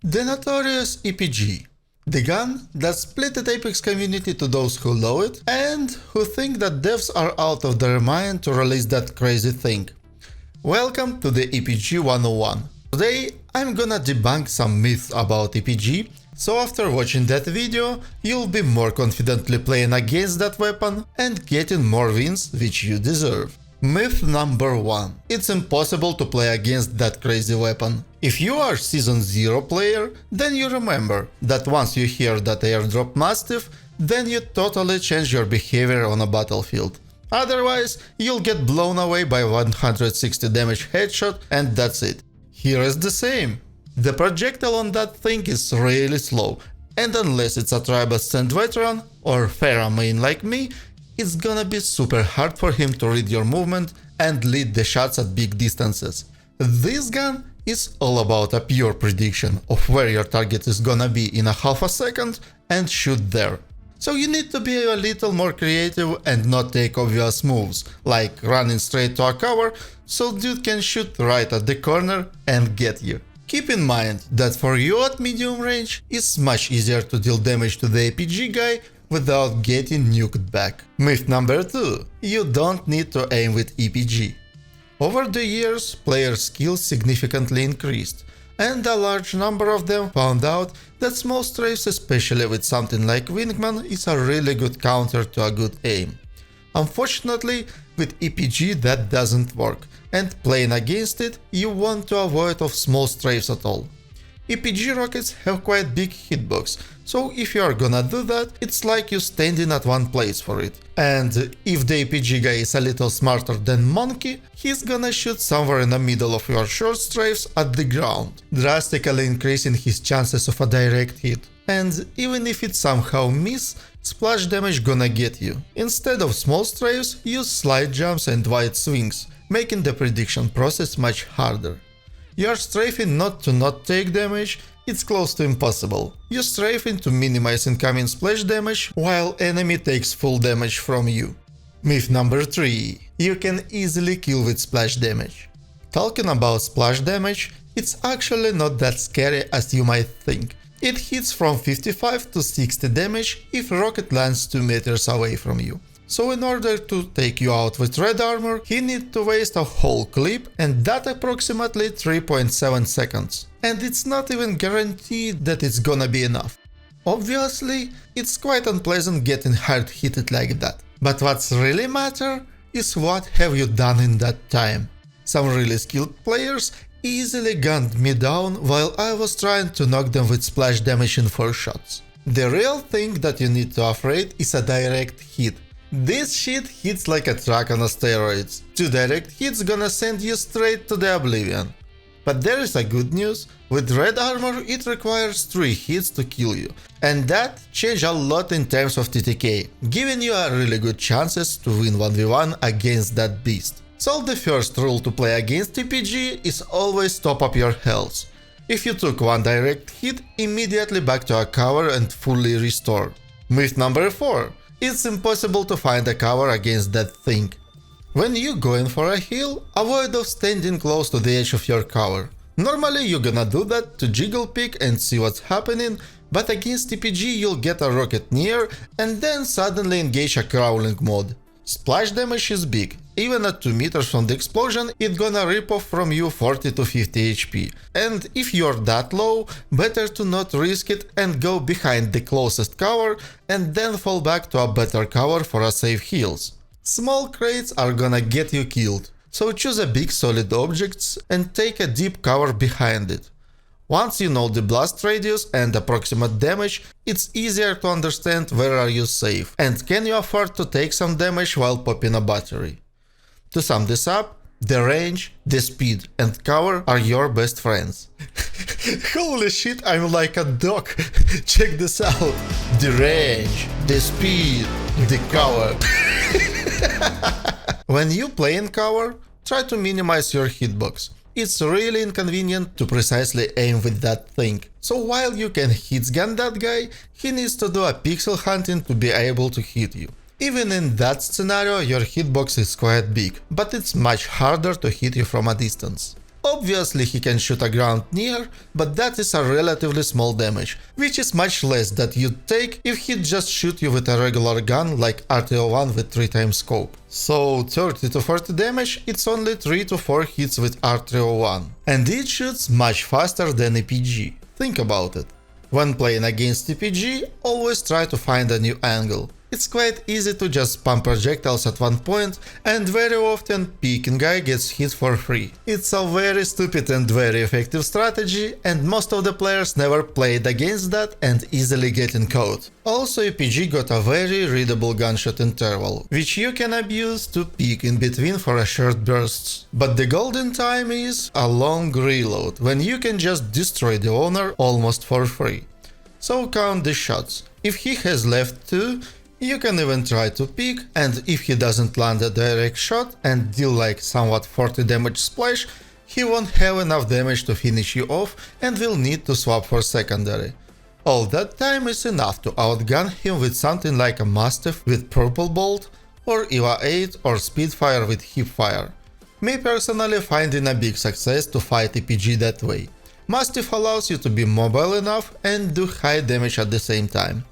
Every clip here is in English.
The notorious EPG. The gun that split the Apex community to those who love it and who think that devs are out of their mind to release that crazy thing. Welcome to the EPG 101. Today I'm gonna debunk some myths about EPG, so after watching that video you'll be more confidently playing against that weapon and getting more wins which you deserve. Myth number 1. It's impossible to play against that crazy weapon. If you are Season 0 player, then you remember that once you hear that airdrop mastiff, then you totally change your behavior on a battlefield. Otherwise, you'll get blown away by 160 damage headshot and that's it. Here is the same. The projectile on that thing is really slow, and unless it's a tribe ascent veteran or Pharah main like me, it's gonna be super hard for him to read your movement and lead the shots at big distances. This gun is all about a pure prediction of where your target is gonna be in a half a second and shoot there. So you need to be a little more creative and not take obvious moves, like running straight to a cover so dude can shoot right at the corner and get you. Keep in mind that for you at medium range, it's much easier to deal damage to the APG guy without getting nuked back. Myth number 2. You don't need to aim with EPG. Over the years, player skills significantly increased, and a large number of them found out that small strafes, especially with something like Wingman, is a really good counter to a good aim. Unfortunately, with EPG that doesn't work, and playing against it, you want to avoid of small strafes at all. EPG rockets have quite big hitbox, so if you are gonna do that, it's like you standing at one place for it. And if the EPG guy is a little smarter than Monkey, he's gonna shoot somewhere in the middle of your short strafes at the ground, drastically increasing his chances of a direct hit. And even if it somehow miss, splash damage gonna get you. Instead of small strafes, use slide jumps and wide swings, making the prediction process much harder. You are strafing not to not take damage, it's close to impossible. You strafing to minimize incoming splash damage while enemy takes full damage from you. Myth number 3. You can easily kill with splash damage. Talking about splash damage, it's actually not that scary as you might think. It hits from 55 to 60 damage if rocket lands 2 meters away from you. So in order to take you out with red armor, he needs to waste a whole clip, and that approximately 3.7 seconds. And it's not even guaranteed that it's gonna be enough. Obviously, it's quite unpleasant getting hard hitted like that. But what's really matter is what have you done in that time. Some really skilled players easily gunned me down while I was trying to knock them with splash damage in 4 shots. The real thing that you need to avoid is a direct hit. This shit hits like a truck on steroids. 2 direct hits gonna send you straight to the oblivion. But there is a good news, with red armor it requires 3 hits to kill you, and that changes a lot in terms of TTK, giving you a really good chances to win 1v1 against that beast. So the first rule to play against EPG is always top up your health. If you took 1 direct hit, immediately back to a cover and fully restore. Myth number 4. It's impossible to find a cover against that thing. When you go in for a heal, avoid of standing close to the edge of your cover. Normally you're gonna do that to jiggle pick and see what's happening, but against EPG you'll get a rocket near and then suddenly engage a crawling mode. Splash damage is big. Even at 2 meters from the explosion, it's gonna rip off from you 40 to 50 HP. And if you're that low, better to not risk it and go behind the closest cover and then fall back to a better cover for a safe heals. Small crates are gonna get you killed, so choose a big solid objects and take a deep cover behind it. Once you know the blast radius and approximate damage, it's easier to understand where are you safe and can you afford to take some damage while popping a battery. To sum this up, the range, the speed and cover are your best friends. Holy shit, I'm like a dog. Check this out. The range, the speed, the cover. When you play in cover, try to minimize your hitbox. It's really inconvenient to precisely aim with that thing. So while you can hit-gun that guy, he needs to do a pixel hunting to be able to hit you. Even in that scenario, your hitbox is quite big, but it's much harder to hit you from a distance. Obviously he can shoot a ground near, but that is a relatively small damage, which is much less that you'd take if he'd just shoot you with a regular gun like RTO1 with 3x scope. So 30 to 40 damage, it's only 3 to 4 hits with R301. And it shoots much faster than EPG. Think about it. When playing against EPG, always try to find a new angle. It's quite easy to just spam projectiles at one point, and very often peeking guy gets hit for free. It's a very stupid and very effective strategy, and most of the players never played against that and easily getting caught. Also, EPG got a very readable gunshot interval, which you can abuse to peek in between for a short bursts. But the golden time is a long reload, when you can just destroy the owner almost for free. So count the shots. If he has left 2, you can even try to peek, and if he doesn't land a direct shot and deal like somewhat 40 damage splash, he won't have enough damage to finish you off and will need to swap for secondary. All that time is enough to outgun him with something like a Mastiff with Purple Bolt, or EVA 8 or Spitfire with Hipfire. Me personally finding a big success to fight EPG that way. Mastiff allows you to be mobile enough and do high damage at the same time.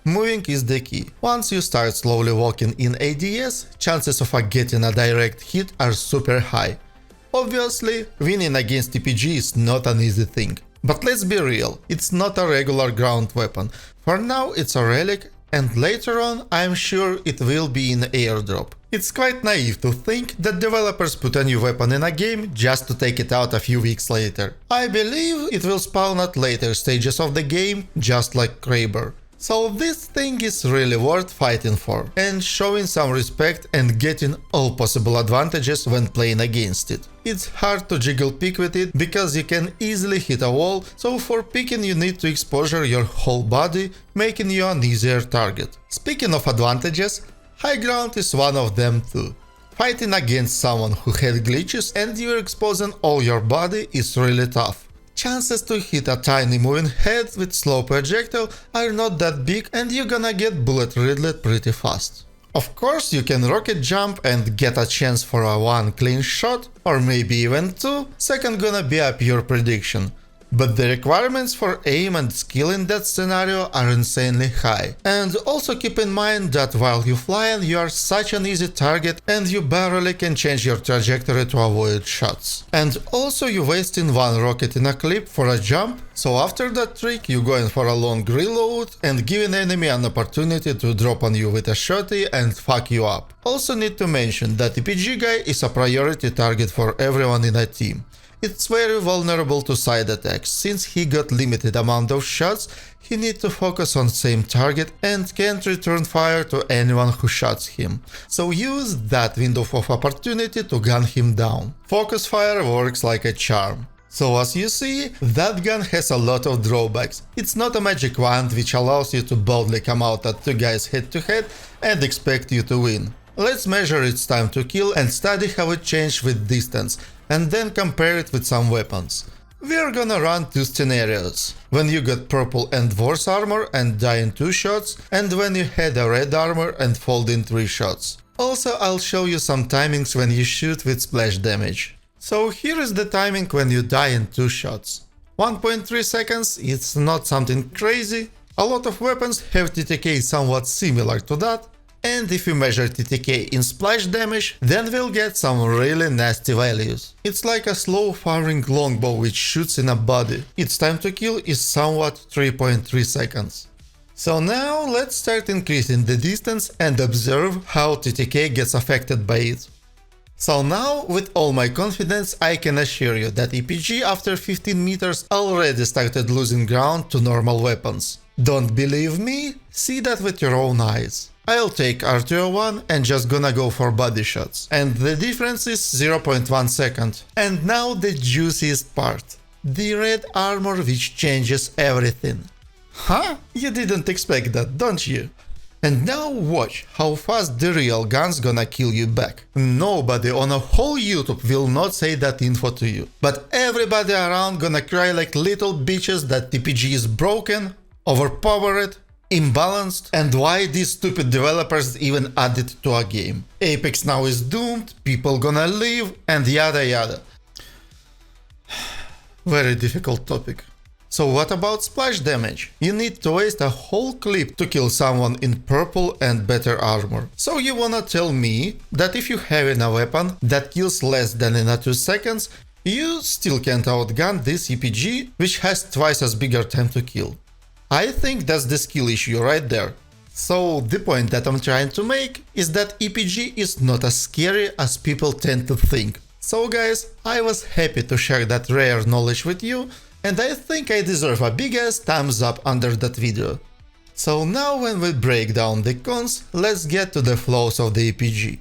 Moving is the key. Once you start slowly walking in ADS, chances of getting a direct hit are super high. Obviously, winning against EPG is not an easy thing. But let's be real, it's not a regular ground weapon. For now it's a relic, and later on I'm sure it will be in airdrop. It's quite naive to think that developers put a new weapon in a game just to take it out a few weeks later. I believe it will spawn at later stages of the game, just like Kraber. So this thing is really worth fighting for, and showing some respect and getting all possible advantages when playing against it. It's hard to jiggle pick with it because you can easily hit a wall, so for picking you need to exposure your whole body, making you an easier target. Speaking of advantages, high ground is one of them too. Fighting against someone who had glitches and you're exposing all your body is really tough. Chances to hit a tiny moving head with slow projectile are not that big, and you're gonna get bullet riddled pretty fast. Of course, you can rocket jump and get a chance for a 1 clean shot, or maybe even 2, second gonna be a pure prediction. But the requirements for aim and skill in that scenario are insanely high. And also keep in mind that while you flying, you are such an easy target and you barely can change your trajectory to avoid shots. And also you wasting 1 rocket in a clip for a jump, so after that trick you going for a long reload and giving enemy an opportunity to drop on you with a shotty and fuck you up. Also need to mention that EPG guy is a priority target for everyone in a team. It's very vulnerable to side attacks. Since he got limited amount of shots, he needs to focus on same target and can't return fire to anyone who shots him. So use that window of opportunity to gun him down. Focus fire works like a charm. So as you see, that gun has a lot of drawbacks. It's not a magic wand which allows you to boldly come out at 2 guys head to head and expect you to win. Let's measure its time to kill and study how it changed with distance, and then compare it with some weapons. We're gonna run 2 scenarios. When you got purple and worse armor and die in 2 shots, and when you had a red armor and fold in 3 shots. Also, I'll show you some timings when you shoot with splash damage. So here is the timing when you die in 2 shots. 1.3 seconds, it's not something crazy. A lot of weapons have TTK somewhat similar to that. And if you measure TTK in splash damage, then we'll get some really nasty values. It's like a slow firing longbow which shoots in a body. Its time to kill is somewhat 3.3 seconds. So now let's start increasing the distance and observe how TTK gets affected by it. So now, with all my confidence, I can assure you that EPG after 15 meters already started losing ground to normal weapons. Don't believe me? See that with your own eyes. I'll take R201 and just gonna go for body shots. And the difference is 0.1 second. And now the juiciest part. The red armor which changes everything. Huh? You didn't expect that, don't you? And now watch how fast the real gun's gonna kill you back. Nobody on a whole YouTube will not say that info to you. But everybody around gonna cry like little bitches that TPG is broken, overpowered, imbalanced, and why these stupid developers even added it to a game. Apex now is doomed, people gonna leave, and yada yada. Very difficult topic. So what about splash damage? You need to waste a whole clip to kill someone in purple and better armor. So you wanna tell me that if you have a weapon that kills less than in 2 seconds, you still can't outgun this EPG, which has twice as bigger time to kill. I think that's the skill issue right there. So the point that I'm trying to make is that EPG is not as scary as people tend to think. So guys, I was happy to share that rare knowledge with you, and I think I deserve a big ass thumbs up under that video. So now when we break down the cons, let's get to the flaws of the EPG.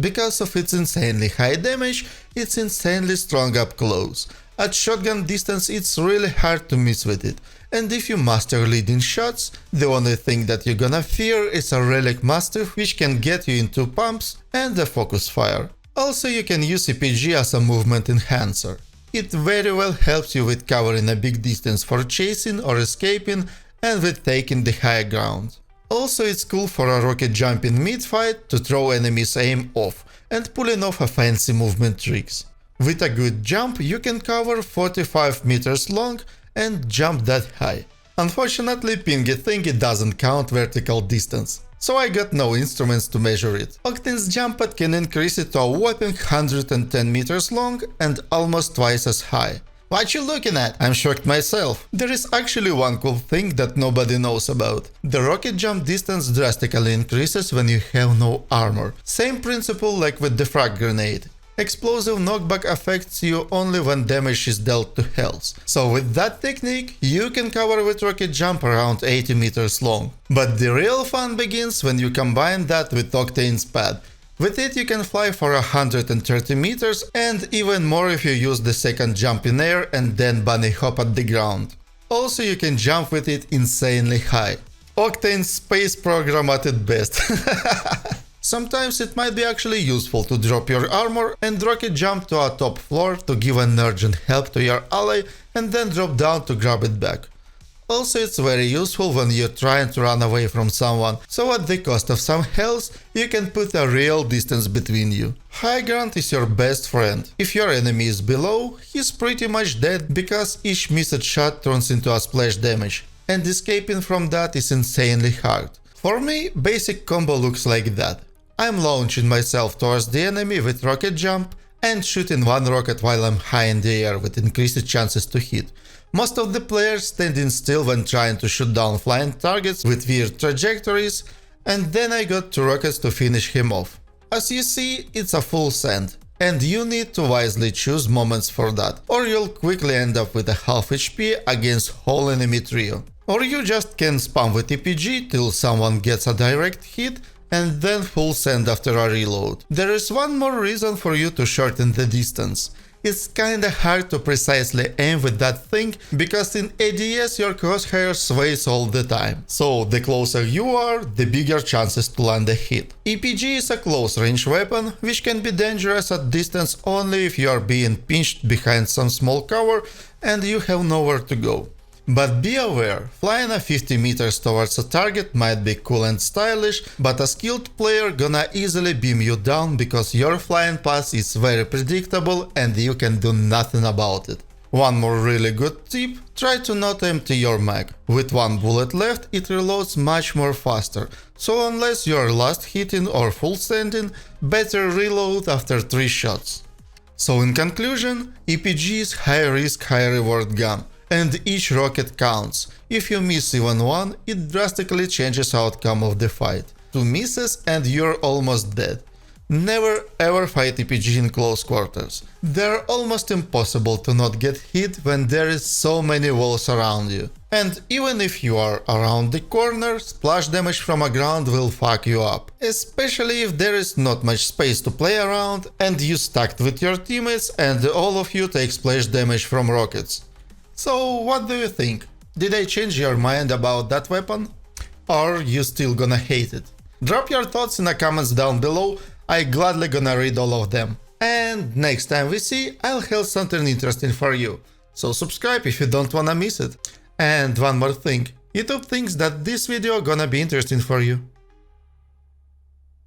Because of its insanely high damage, it's insanely strong up close. At shotgun distance it's really hard to miss with it, and if you master leading shots, the only thing that you're gonna fear is a relic master which can get you into pumps and a focus fire. Also you can use EPG as a movement enhancer. It very well helps you with covering a big distance for chasing or escaping and with taking the high ground. Also it's cool for a rocket jump in mid-fight to throw enemies' aim off and pulling off a fancy movement tricks. With a good jump you can cover 45 meters long and jump that high. Unfortunately Pingy Thingy doesn't count vertical distance, so I got no instruments to measure it. Octane's jump pad can increase it to a whopping 110 meters long and almost twice as high. What you looking at? I'm shocked myself. There is actually one cool thing that nobody knows about. The rocket jump distance drastically increases when you have no armor. Same principle like with the frag grenade. Explosive knockback affects you only when damage is dealt to health. So with that technique, you can cover with rocket jump around 80 meters long. But the real fun begins when you combine that with Octane's pad. With it you can fly for 130 meters and even more if you use the second jump in air and then bunny hop at the ground. Also you can jump with it insanely high. Octane's space program at its best. Sometimes it might be actually useful to drop your armor and rocket jump to a top floor to give an urgent help to your ally and then drop down to grab it back. Also it's very useful when you're trying to run away from someone, so at the cost of some health you can put a real distance between you. High ground is your best friend. If your enemy is below, he's pretty much dead because each missed shot turns into a splash damage, and escaping from that is insanely hard. For me, basic combo looks like that. I'm launching myself towards the enemy with rocket jump and shooting one rocket while I'm high in the air with increased chances to hit. Most of the players standing still when trying to shoot down flying targets with weird trajectories, and then I got 2 rockets to finish him off. As you see, it's a full send, and you need to wisely choose moments for that, or you'll quickly end up with a half HP against whole enemy trio. Or you just can spam with EPG till someone gets a direct hit, and then full send after a reload. There is one more reason for you to shorten the distance. It's kinda hard to precisely aim with that thing, because in ADS your crosshair sways all the time. So the closer you are, the bigger chances to land a hit. EPG is a close range weapon, which can be dangerous at distance only if you are being pinched behind some small cover and you have nowhere to go. But be aware, flying a 50 meters towards a target might be cool and stylish, but a skilled player gonna easily beam you down because your flying path is very predictable and you can do nothing about it. One more really good tip, try to not empty your mag. With 1 bullet left it reloads much more faster, so unless you are last hitting or full sending, better reload after 3 shots. So in conclusion, EPG is high risk, high reward gun. And each rocket counts. If you miss even one, it drastically changes the outcome of the fight. 2 misses and you're almost dead. Never ever fight EPG in close quarters. They're almost impossible to not get hit when there is so many walls around you. And even if you are around the corner, splash damage from a ground will fuck you up. Especially if there is not much space to play around and you stacked with your teammates and all of you take splash damage from rockets. So what do you think? Did I change your mind about that weapon? Or you still gonna hate it? Drop your thoughts in the comments down below, I gladly gonna read all of them. And next time we see, I'll have something interesting for you. So subscribe if you don't wanna miss it. And one more thing, YouTube thinks that this video gonna be interesting for you.